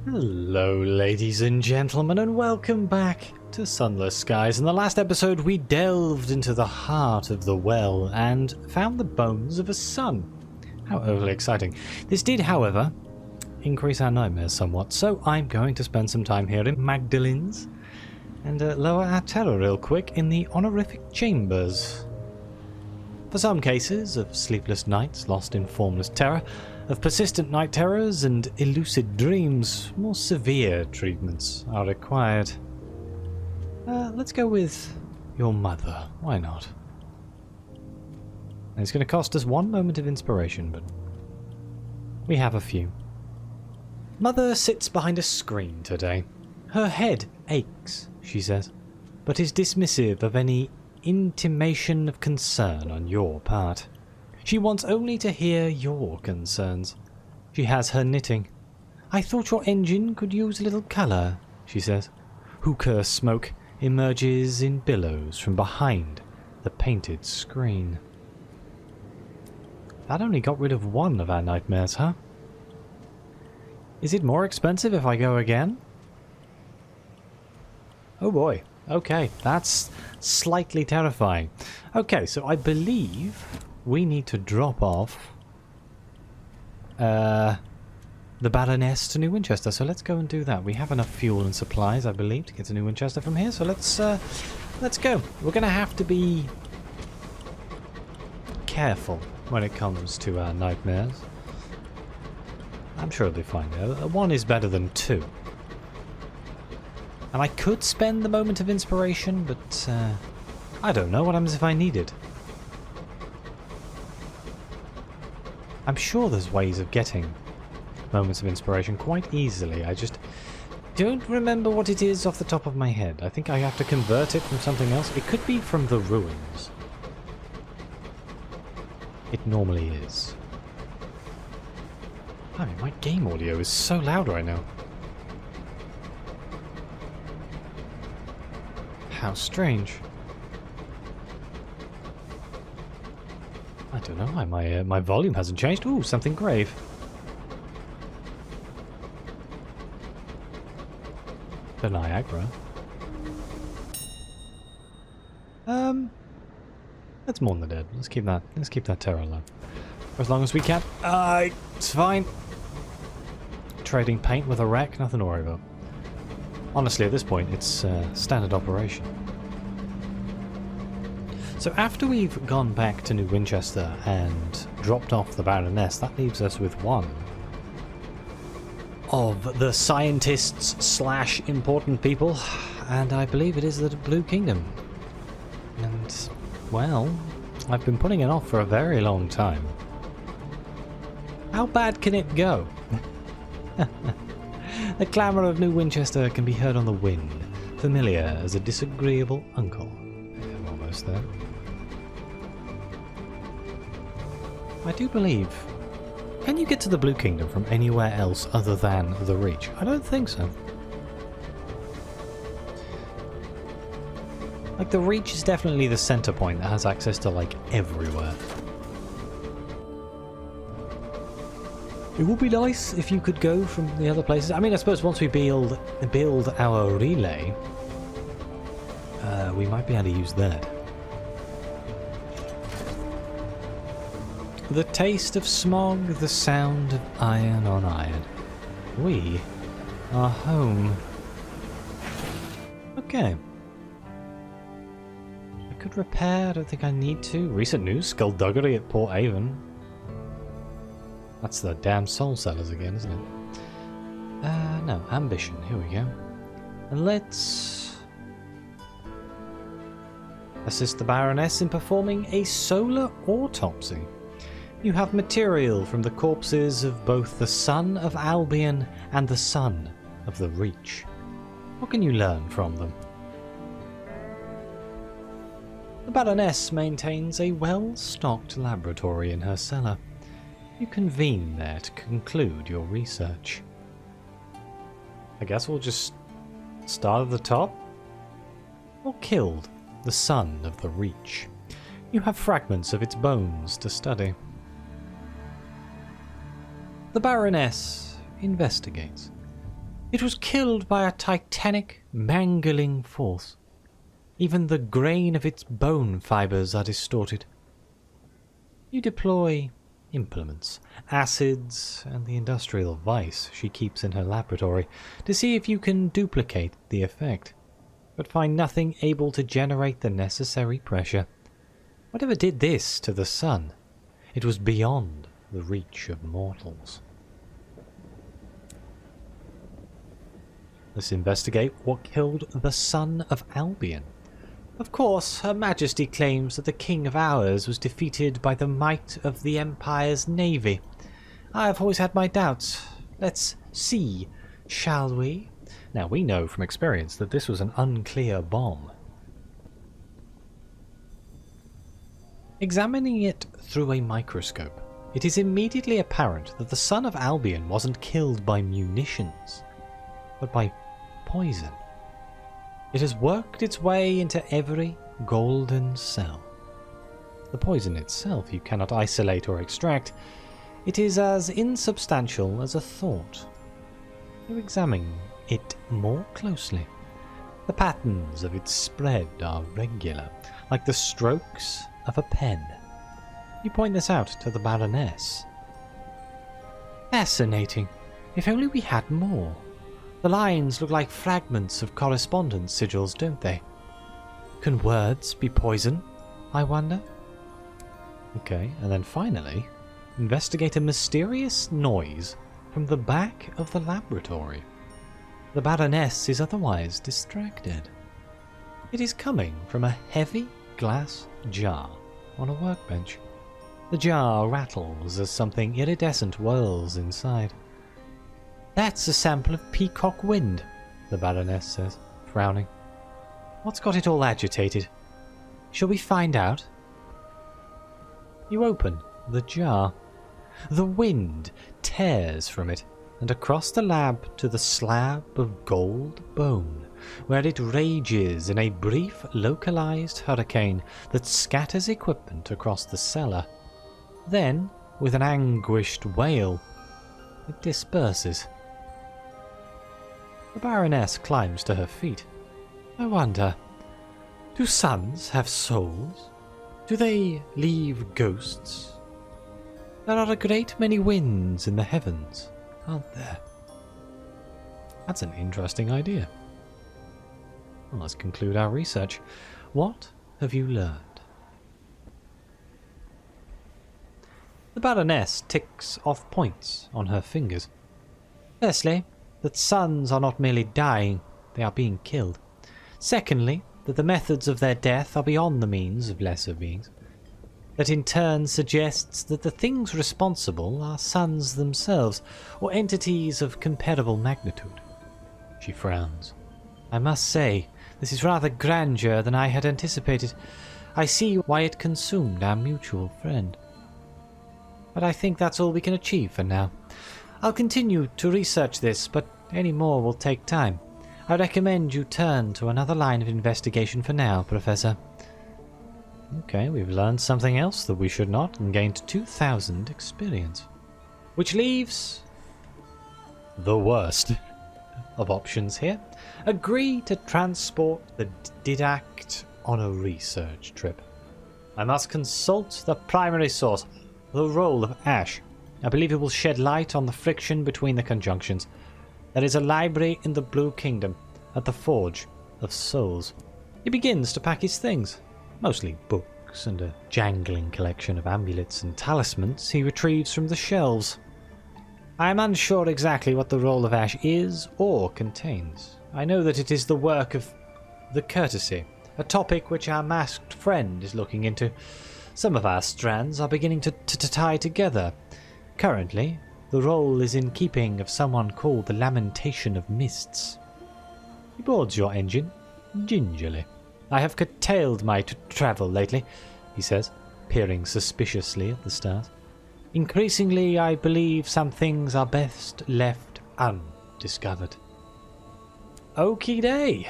Hello ladies and gentlemen, and welcome back to Sunless Skies. In the last episode we delved into the heart of the well and found the bones of a sun. How overly exciting. This did, however, increase our nightmares somewhat, so I'm going to spend some time here in Magdalen's and lower our terror real quick in the honorific chambers. For some cases of sleepless nights lost in formless terror, of persistent night terrors and elusive dreams, more severe treatments are required. Let's go with your mother. Why not? And it's going to cost us one moment of inspiration, but we have a few. Mother sits behind a screen today. Her head aches, she says, but is dismissive of any intimation of concern on your part. She wants only to hear your concerns. She has her knitting. I thought your engine could use a little colour, she says. Hookah smoke emerges in billows from behind the painted screen. That only got rid of one of our nightmares, huh? Is it more expensive if I go again? Oh boy. Okay, that's slightly terrifying. Okay, so I believe we need to drop off the Baroness to New Winchester, so let's go and do that. We have enough fuel and supplies, I believe, to get to New Winchester from here, so let's go. We're going to have to be careful when it comes to our nightmares. I'm sure they'll be fine. One is better than two. And I could spend the moment of inspiration, but I don't know what happens if I need it. I'm sure there's ways of getting moments of inspiration quite easily. I just don't remember what it is off the top of my head. I think I have to convert it from something else. It could be from the ruins. It normally is. I mean, my game audio is so loud right now. How strange. I don't know why my volume hasn't changed. Ooh, something grave. The Niagara. Let's mourn the dead. Let's keep that terror alive. For as long as we can. It's fine. Trading paint with a wreck, nothing to worry about. Honestly, at this point, it's standard operation. So after we've gone back to New Winchester and dropped off the Baroness, that leaves us with one of the scientists slash important people, and I believe it is the Blue Kingdom. And, well, I've been putting it off for a very long time. How bad can it go? The clamour of New Winchester can be heard on the wind, familiar as a disagreeable uncle. I'm almost there. I do believe... Can you get to the Blue Kingdom from anywhere else other than the Reach? I don't think so. Like, the Reach is definitely the centre point that has access to, like, everywhere. It would be nice if you could go from the other places. I mean, I suppose once we build our relay, we might be able to use that. The taste of smog, the sound of iron on iron. We are home. Okay. I could repair, I don't think I need to. Recent news, skullduggery at Port Avon. That's the damn soul sellers again, isn't it? No, ambition. Here we go. And let's assist the Baroness in performing a solar autopsy. You have material from the corpses of both the Son of Albion and the Son of the Reach. What can you learn from them? The Baroness maintains a well-stocked laboratory in her cellar. You convene there to conclude your research. I guess we'll just start at the top? Or killed the Son of the Reach. You have fragments of its bones to study. The Baroness investigates. It was killed by a titanic, mangling force. Even the grain of its bone fibers are distorted. You deploy implements, acids, and the industrial vice she keeps in her laboratory to see if you can duplicate the effect, but find nothing able to generate the necessary pressure. Whatever did this to the sun, it was beyond the reach of mortals. Let's investigate what killed the son of Albion. Of course, Her Majesty claims that the king of ours was defeated by the might of the Empire's navy. I have always had my doubts. Let's see, shall we? Now, we know from experience that this was an unclear bomb. Examining it through a microscope, it is immediately apparent that the son of Albion wasn't killed by munitions, but by poison. It has worked its way into every golden cell. The poison itself you cannot isolate or extract. It is as insubstantial as a thought. You examine it more closely. The patterns of its spread are regular, like the strokes of a pen. You point this out to the Baroness. Fascinating. If only we had more. The lines look like fragments of correspondence sigils, don't they? Can words be poison, I wonder? Okay, and then finally, investigate a mysterious noise from the back of the laboratory. The Baroness is otherwise distracted. It is coming from a heavy glass jar on a workbench. The jar rattles as something iridescent whirls inside. That's a sample of peacock wind, the Baroness says, frowning. What's got it all agitated? Shall we find out? You open the jar. The wind tears from it and across the lab to the slab of gold bone, where it rages in a brief localized hurricane that scatters equipment across the cellar. Then, with an anguished wail, it disperses. The Baroness climbs to her feet. I wonder, do suns have souls? Do they leave ghosts? There are a great many winds in the heavens, aren't there? That's an interesting idea. Well, let's conclude our research. What have you learned? The Baroness ticks off points on her fingers. Firstly, that suns are not merely dying, they are being killed. Secondly, that the methods of their death are beyond the means of lesser beings. That in turn suggests that the things responsible are suns themselves, or entities of comparable magnitude. She frowns. I must say, this is rather grander than I had anticipated. I see why it consumed our mutual friend. But I think that's all we can achieve for now. I'll continue to research this, but any more will take time. I recommend you turn to another line of investigation for now, Professor. Okay, we've learned something else that we should not and gained 2,000 experience. Which leaves the worst of options here. Agree to transport the Didact on a research trip. I must consult the primary source, the roll of ash. I believe it will shed light on the friction between the conjunctions. There is a library in the Blue Kingdom at the Forge of Souls. He begins to pack his things, mostly books and a jangling collection of amulets and talismans he retrieves from the shelves. I am unsure exactly what the roll of ash is or contains. I know that it is the work of the Courtesy, a topic which our masked friend is looking into. Some of our strands are beginning to tie together. Currently, the roll is in keeping of someone called the Lamentation of Mists. He boards your engine, gingerly. I have curtailed my travel lately, he says, peering suspiciously at the stars. Increasingly, I believe some things are best left undiscovered. Okie day.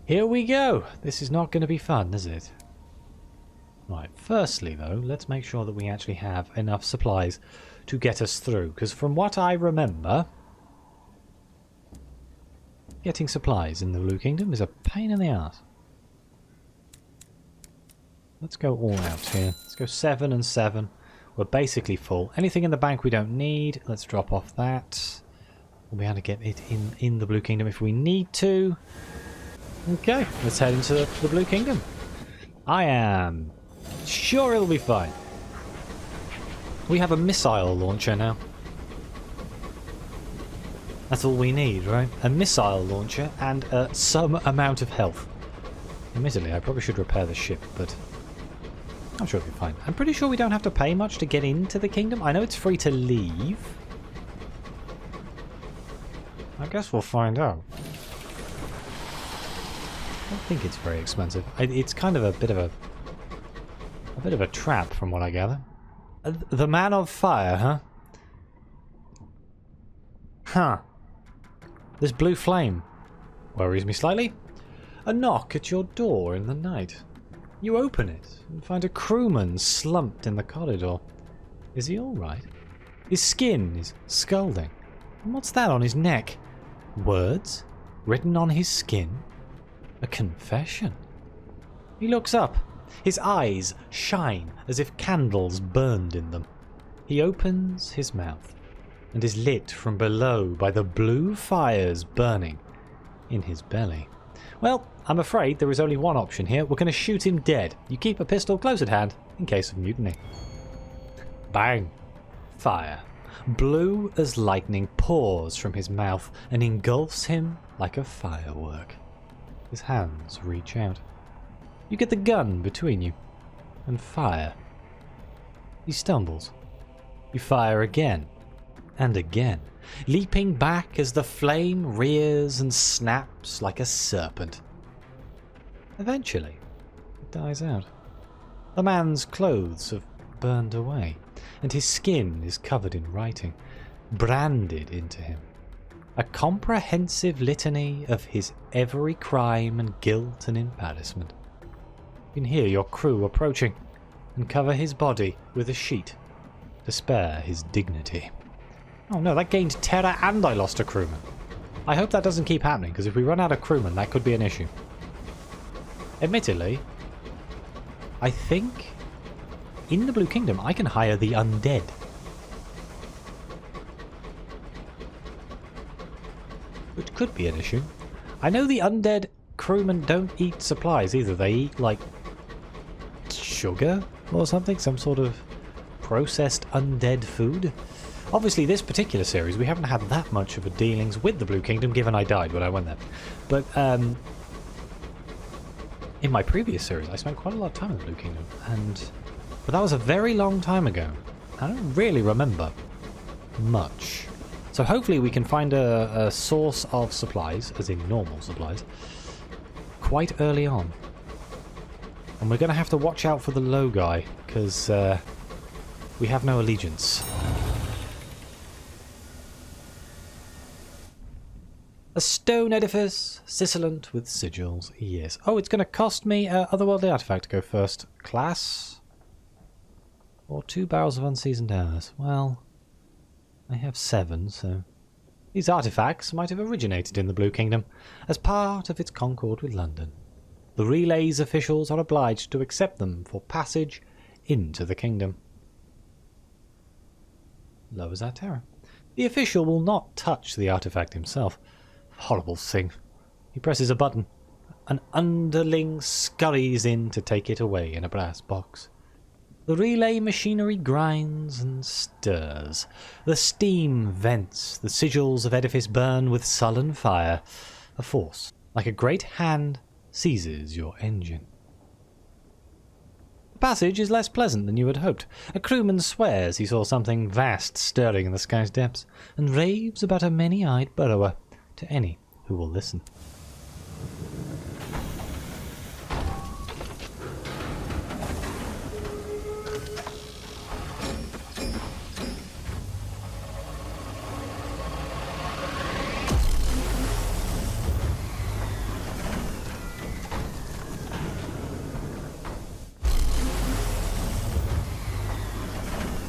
Here we go. This is not going to be fun, is it? Right, firstly though, let's make sure that we actually have enough supplies to get us through, because from what I remember, Getting supplies in the Blue Kingdom is a pain in the ass. Let's go all out here. Let's go 7 and 7. We're basically full. Anything in the bank we don't need. Let's drop off that. We'll be able to get it in the Blue Kingdom if we need to. Okay, let's head into the Blue Kingdom. I am sure it'll be fine. We have a missile launcher now. That's all we need, right? A missile launcher and some amount of health. Admittedly, I probably should repair the ship, but I'm sure it'll be fine. I'm pretty sure we don't have to pay much to get into the kingdom. I know it's free to leave. I guess we'll find out. I don't think it's very expensive. It's kind of a bit of a trap, from what I gather. The Man of Fire, huh? Huh. This blue flame worries me slightly. A knock at your door in the night. You open it and find a crewman slumped in the corridor. Is he all right? His skin is scalding. And what's that on his neck? Words written on his skin? A confession. He looks up. His eyes shine as if candles burned in them. He opens his mouth and is lit from below by the blue fires burning in his belly. Well, I'm afraid there is only one option here. We're going to shoot him dead. You keep a pistol close at hand in case of mutiny. Bang. Fire. Blue as lightning pours from his mouth and engulfs him like a firework. His hands reach out. You get the gun between you and fire. He stumbles. You fire again and again, leaping back as the flame rears and snaps like a serpent. Eventually, it dies out. The man's clothes have burned away, and his skin is covered in writing, branded into him. A comprehensive litany of his every crime and guilt and embarrassment. You can hear your crew approaching, and cover his body with a sheet to spare his dignity. Oh no, that gained terror and I lost a crewman. I hope that doesn't keep happening, because if we run out of crewmen, that could be an issue. Admittedly, I think in the Blue Kingdom I can hire the undead. Which could be an issue. I know the undead crewmen don't eat supplies either. They eat, like, sugar or something, some sort of processed undead food. Obviously, this particular series, we haven't had that much of a dealings with the Blue Kingdom, given I died when I went there. But, in my previous series, I spent quite a lot of time in the Blue Kingdom, but that was a very long time ago. I don't really remember much. So hopefully we can find a source of supplies, as in normal supplies, quite early on. And we're going to have to watch out for the low guy, because we have no allegiance. A stone edifice, sibilant with sigils. Yes. Oh, it's going to cost me otherworldly artifact to go first. Class? Or 2 barrels of unseasoned airs. Well, I have 7, so these artifacts might have originated in the Blue Kingdom as part of its concord with London. The Relay's officials are obliged to accept them for passage into the kingdom. Lowers our terror. The official will not touch the artifact himself. Horrible thing. He presses a button. An underling scurries in to take it away in a brass box. The relay machinery grinds and stirs. The steam vents. The sigils of edifice burn with sullen fire. A force, like a great hand, seizes your engine. The passage is less pleasant than you had hoped. A crewman swears he saw something vast stirring in the sky's depths, and raves about a many-eyed burrower to any who will listen.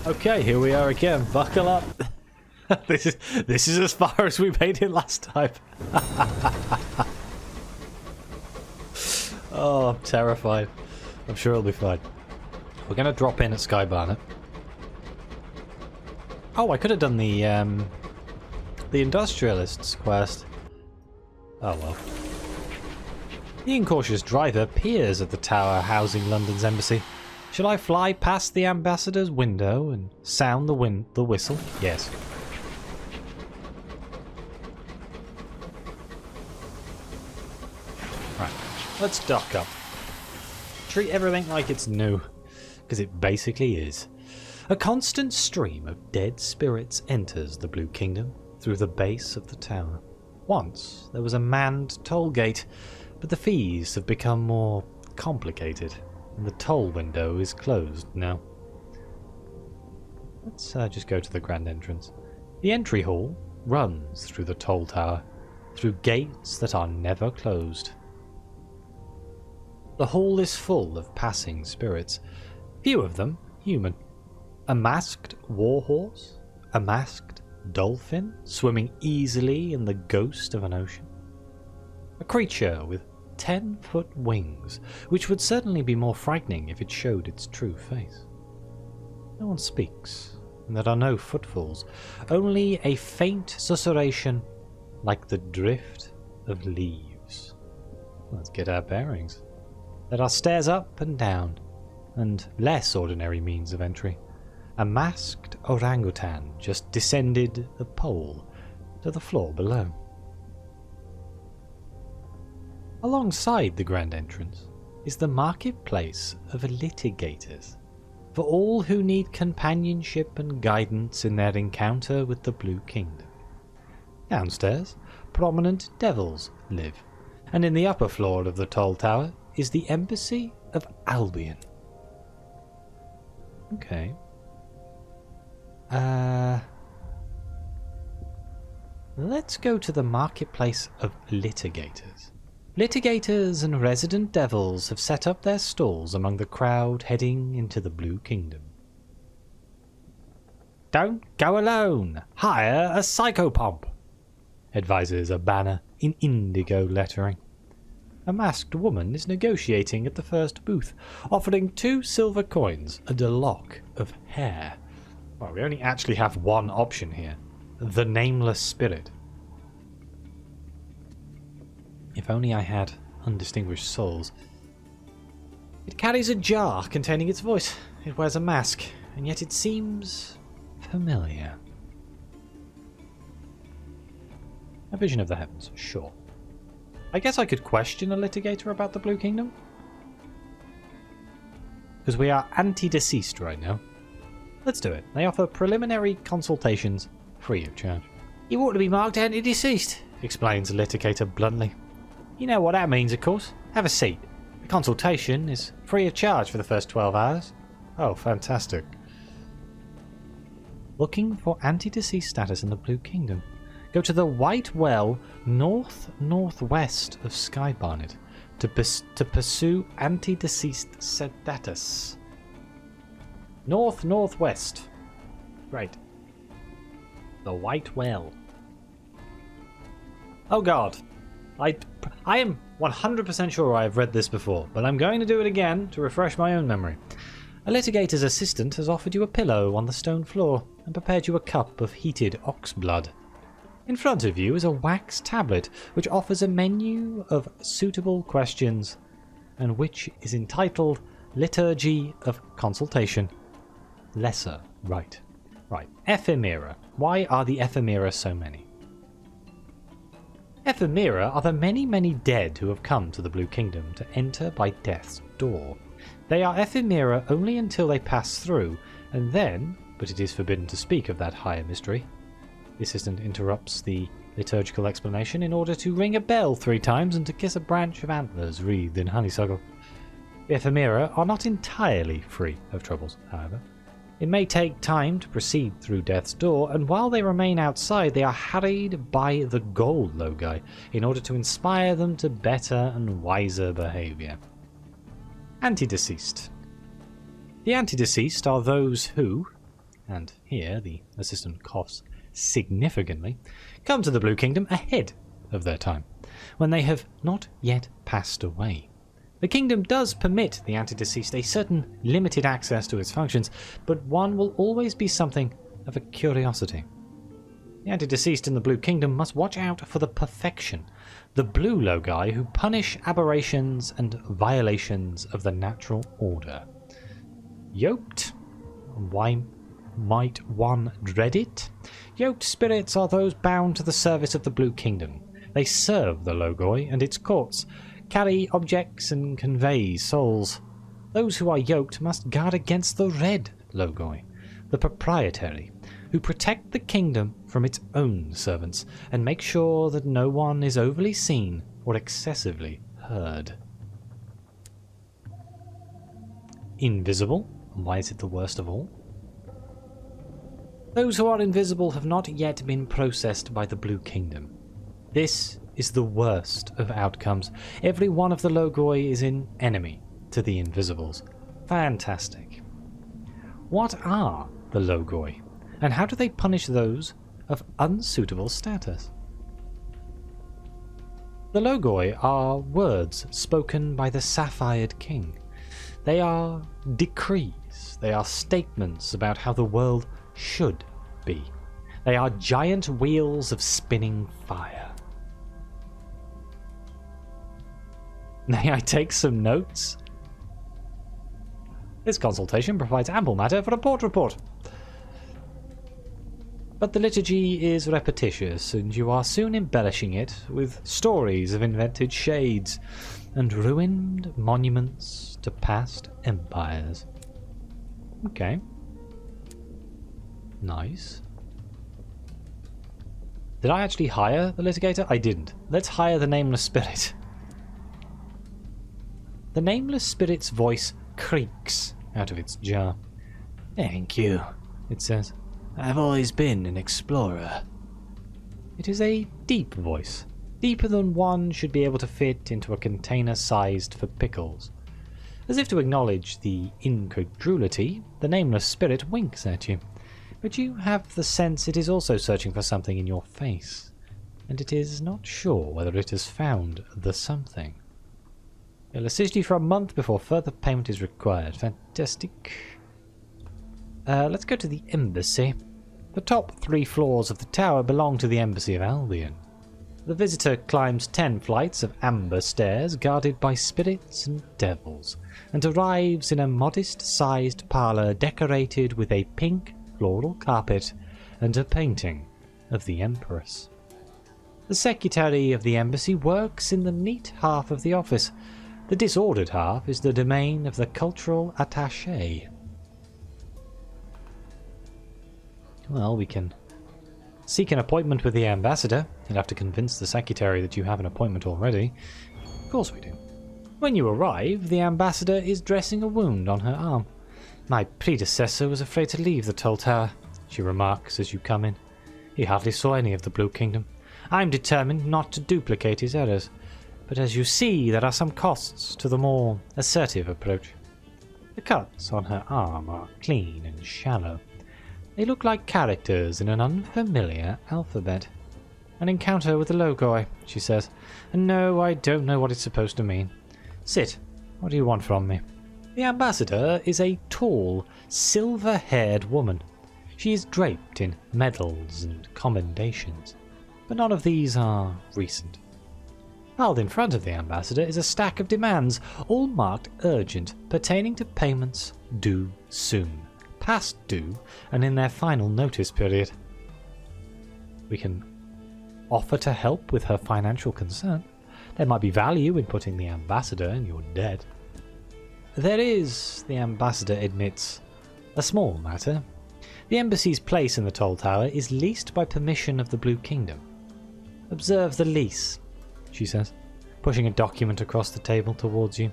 Okay, here we are again. Buckle up. This is as far as we made it last time. Oh, I'm terrified. I'm sure it'll be fine. We're going to drop in at Sky Barnet. Oh, I could have done the Industrialists quest. Oh well. The incautious driver peers at the tower housing London's embassy. Shall I fly past the ambassador's window and sound the whistle? Yes. Right, let's dock up. Treat everything like it's new, because it basically is. A constant stream of dead spirits enters the Blue Kingdom through the base of the tower. Once there was a manned toll gate, but the fees have become more complicated, and the toll window is closed now. Let's just go to the grand entrance. The entry hall runs through the toll tower, through gates that are never closed. The hall is full of passing spirits, few of them human. A masked warhorse, a masked dolphin swimming easily in the ghost of an ocean. A creature with 10-foot wings, which would certainly be more frightening if it showed its true face. No one speaks, and there are no footfalls, only a faint susurration like the drift of leaves. Let's get our bearings. There are stairs up and down, and less ordinary means of entry. A masked orangutan just descended the pole to the floor below. Alongside the grand entrance is the marketplace of litigators, for all who need companionship and guidance in their encounter with the Blue Kingdom. Downstairs, prominent devils live, and in the upper floor of the toll tower is the embassy of Albion. Okay. Let's go to the marketplace of litigators. Litigators and resident devils have set up their stalls among the crowd heading into the Blue Kingdom. Don't go alone. Hire a psychopomp, advises a banner in indigo lettering. A masked woman is negotiating at the first booth, offering 2 silver coins and a lock of hair. Well, we only actually have one option here. The Nameless Spirit. If only I had undistinguished souls. It carries a jar containing its voice. It wears a mask, and yet it seems familiar. A vision of the heavens, sure. I guess I could question a litigator about the Blue Kingdom. Because we are anti-deceased right now. Let's do it. They offer preliminary consultations free of charge. You ought to be marked anti-deceased, explains the litigator bluntly. You know what that means, of course. Have a seat. The consultation is free of charge for the first 12 hours. Oh, fantastic. Looking for anti-deceased status in the Blue Kingdom. Go to the White Well north-northwest of Sky Barnet to pursue anti-deceased status. North-northwest. Great. The White Well. Oh god. I am 100% sure I have read this before, but I'm going to do it again to refresh my own memory. A litigator's assistant has offered you a pillow on the stone floor and prepared you a cup of heated ox blood. In front of you is a wax tablet which offers a menu of suitable questions and which is entitled Liturgy of Consultation. Lesser Rite. Right. Ephemera. Why are the ephemera so many? Ephemera are the many dead who have come to the Blue Kingdom to enter by death's door. They are ephemera only until they pass through, and then, but it is forbidden to speak of that higher mystery. The assistant interrupts the liturgical explanation in order to ring a bell 3 times and to kiss a branch of antlers wreathed in honeysuckle. The ephemera are not entirely free of troubles, however. It may take time to proceed through death's door, and while they remain outside, they are harried by the gold logi in order to inspire them to better and wiser behaviour. Anti-deceased. The anti-deceased are those who, and here the assistant coughs, significantly, come to the Blue Kingdom ahead of their time, when they have not yet passed away. The kingdom does permit the antedeceased a certain limited access to its functions, but one will always be something of a curiosity. The antedeceased in the Blue Kingdom must watch out for the perfection, the blue logi who punish aberrations and violations of the natural order. Yoked? Why might one dread it? Yoked spirits are those bound to the service of the Blue Kingdom. They serve the logoi and its courts, carry objects and convey souls. Those who are yoked must guard against the red logoi, the proprietary, who protect the kingdom from its own servants and make sure that no one is overly seen or excessively heard. Invisible? Why is it the worst of all? Those who are invisible have not yet been processed by the Blue Kingdom. This is the worst of outcomes. Every one of the logoi is an enemy to the invisibles. Fantastic. What are the logoi, and how do they punish those of unsuitable status? The logoi are words spoken by the Sapphired King. They are decrees. They are statements about how the world should be. They are giant wheels of spinning fire. May I take some notes? This consultation provides ample matter for a port report. But the liturgy is repetitious, and you are soon embellishing it with stories of invented shades and ruined monuments to past empires. Okay. Nice. Did I actually hire the litigator? I didn't. Let's hire the Nameless Spirit. The Nameless Spirit's voice creaks out of its jar. "Thank you," it says. "I've always been an explorer." It is a deep voice, deeper than one should be able to fit into a container sized for pickles. As if to acknowledge the incredulity, the Nameless Spirit winks at you, but you have the sense it is also searching for something in your face, and it is not sure whether it has found the something. It'll assist you for a month before further payment is required. Fantastic. Let's go to the embassy. The top 3 floors of the tower belong to the Embassy of Albion. The visitor climbs 10 flights of amber stairs guarded by spirits and devils, and arrives in a modest-sized parlour decorated with a pink floral carpet and a painting of the Empress. The secretary of the embassy works in the neat half of the office. The disordered half is the domain of the cultural attaché. Well, we can seek an appointment with the ambassador. You'll have to convince the secretary that you have an appointment already. Of course we do. When you arrive, the ambassador is dressing a wound on her arm. "My predecessor was afraid to leave the Toll Tower," she remarks as you come in. "He hardly saw any of the Blue Kingdom. I'm determined not to duplicate his errors. But as you see, there are some costs to the more assertive approach." The cuts on her arm are clean and shallow. They look like characters in an unfamiliar alphabet. "An encounter with the logoi," she says. "And no, I don't know what it's supposed to mean. Sit. What do you want from me?" The ambassador is a tall, silver-haired woman. She is draped in medals and commendations, but none of these are recent. Piled in front of the ambassador is a stack of demands, all marked urgent, pertaining to payments due soon, past due, and in their final notice period. We can offer to help with her financial concern. There might be value in putting the ambassador in your debt. There is, the ambassador admits, a small matter. The embassy's place in the Toll Tower is leased by permission of the Blue Kingdom. "Observe the lease," she says, pushing a document across the table towards you.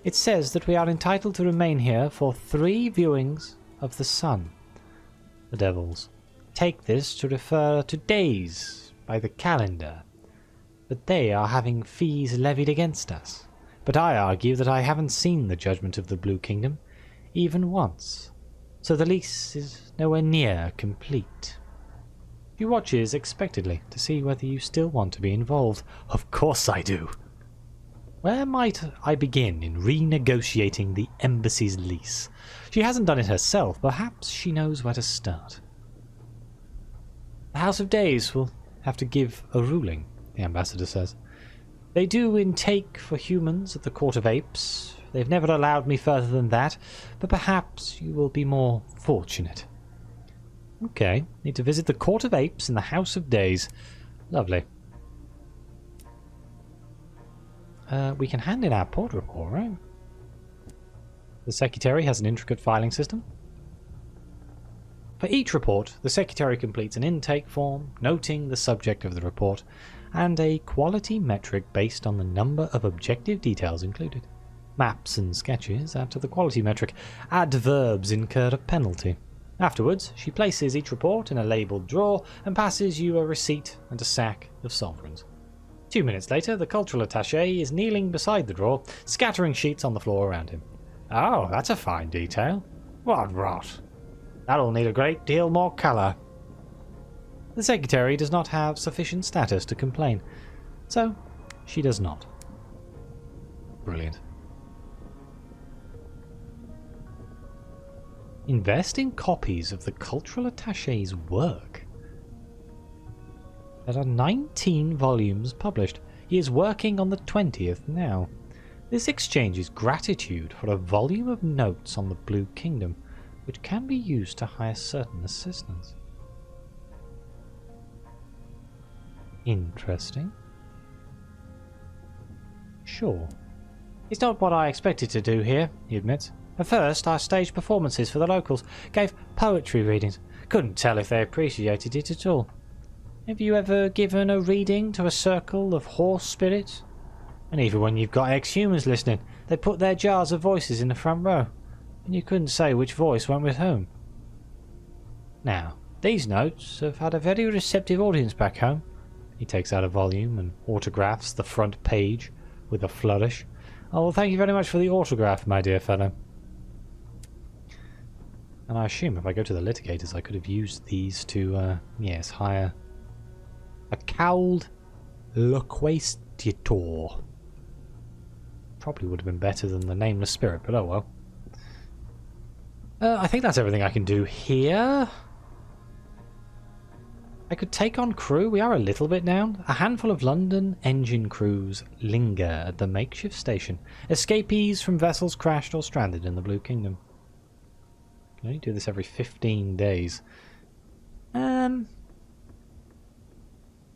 "It says that we are entitled to remain here for 3 viewings of the sun." The devils take this to refer to days by the calendar, but they are having fees levied against us. But I argue that I haven't seen the judgment of the Blue Kingdom, even once, so the lease is nowhere near complete. She watches expectantly to see whether you still want to be involved. Of course I do. Where might I begin in renegotiating the embassy's lease? She hasn't done it herself. Perhaps she knows where to start. The House of Days will have to give a ruling, the ambassador says. They do intake for humans at the Court of Apes. They've never allowed me further than that, but perhaps you will be more fortunate. Okay, need to visit the Court of Apes in the House of Days. Lovely. We can hand in our port report, right? The secretary has an intricate filing system. For each report, the secretary completes an intake form, noting the subject of the report, and a quality metric based on the number of objective details included. Maps and sketches add to the quality metric. Adverbs incur a penalty. Afterwards, she places each report in a labelled drawer and passes you a receipt and a sack of sovereigns. 2 minutes later, the cultural attaché is kneeling beside the drawer, scattering sheets on the floor around him. Oh, that's a fine detail. What rot. That'll need a great deal more colour. The secretary does not have sufficient status to complain, so she does not. Brilliant. Invest in copies of the cultural attaché's work. There are 19 volumes published. He is working on the 20th now. This exchanges gratitude for a volume of notes on the Blue Kingdom, which can be used to hire certain assistants. Interesting. Sure. It's not what I expected to do here, he admits. At first, I staged performances for the locals, gave poetry readings. Couldn't tell if they appreciated it at all. Have you ever given a reading to a circle of horse spirits? And even when you've got ex-humans listening, they put their jars of voices in the front row, and you couldn't say which voice went with whom. Now, these notes have had a very receptive audience back home. He takes out a volume and autographs the front page with a flourish. Oh, well, thank you very much for the autograph, my dear fellow. And I assume if I go to the litigators, I could have used these to, yes, hire a cowled loquacitor. Probably would have been better than the nameless spirit, but oh well. I think that's everything I can do here. I could take on crew. We are a little bit down. A handful of London engine crews linger at the makeshift station. Escapees from vessels crashed or stranded in the Blue Kingdom. I can only do this every 15 days.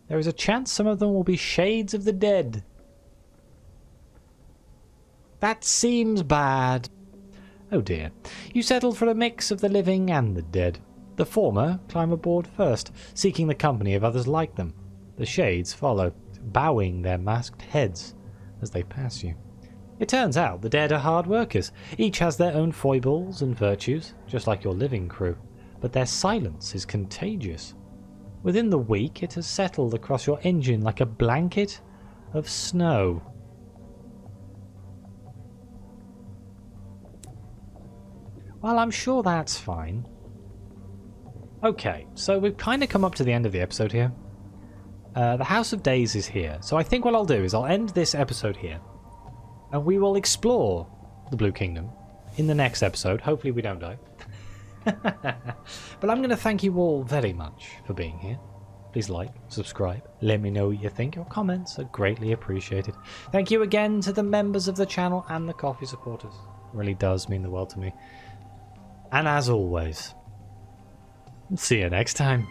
There is a chance some of them will be shades of the dead. That seems bad. Oh dear. You settled for a mix of the living and the dead. The former climb aboard first, seeking the company of others like them. The shades follow, bowing their masked heads as they pass you. It turns out the dead are hard workers. Each has their own foibles and virtues, just like your living crew. But their silence is contagious. Within the week, it has settled across your engine like a blanket of snow. Well, I'm sure that's fine. Okay, so we've kind of come up to the end of the episode here. The House of Days is here, so I think what I'll do is I'll end this episode here, and we will explore the Blue Kingdom in the next episode. Hopefully we don't die. But I'm going to thank you all very much for being here. Please like, subscribe, let me know what you think. Your comments are greatly appreciated. Thank you again to the members of the channel and the coffee supporters. It really does mean the world to me. And as always, see you next time.